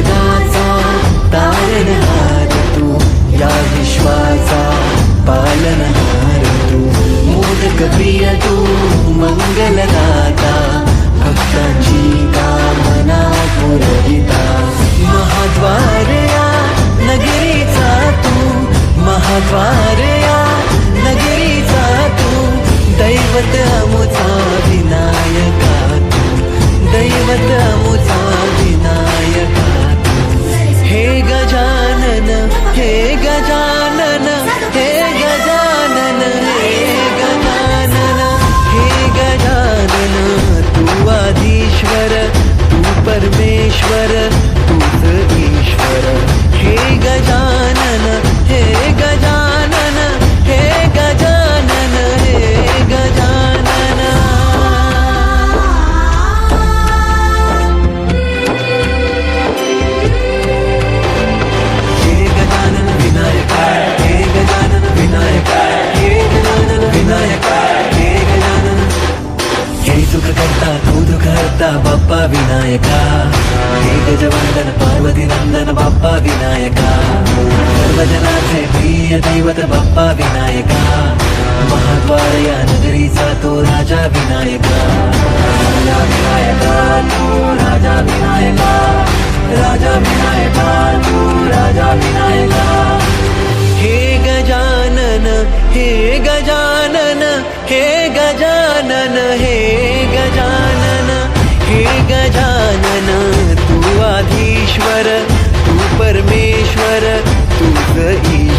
जगाचा तारणहार तू, या विश्वाचा पालनहार तू, मोदक प्रिय तू, मंगलदाता, भक्तांची कामना पुरविता, महाद्वार या नगरीचा तू, महाद्वार या नगरीचा तू, दैवत अमुचा विनायका तू, दैवत अमुचा विनायका तू. हे गजानन, हे गजानन, हे गजानन, हे गजानन, हे गजानन, तू आधीश्वर, तू परमेश्वर, तूच ईश्वर. हे गजानन, हे गजानन, हे गजानन, हे गजानन. हे गजानन विनायका, हे गजानन विनायका, हे गजानन विनायका, हे गजानन. हे सुख करता तू दुःख हरता बाप्पा विनायका, हे गजवंदन पार्वती नंदन बाप्पा विनायका, सर्वजनाचे प्रिय दैवत बाप्पा विनायका, महाद्वार या नगरीचा तो राजा विनायका, राजा विनायका तू, राजा विनायका, राजा विनायका तू, राजा विनायका. हे गजानन, हे गजानन, हे गजानन, हे गजानन, हे गजानन, तू आधीश्वर, तू परमेश्वर, तूच ईश्वर.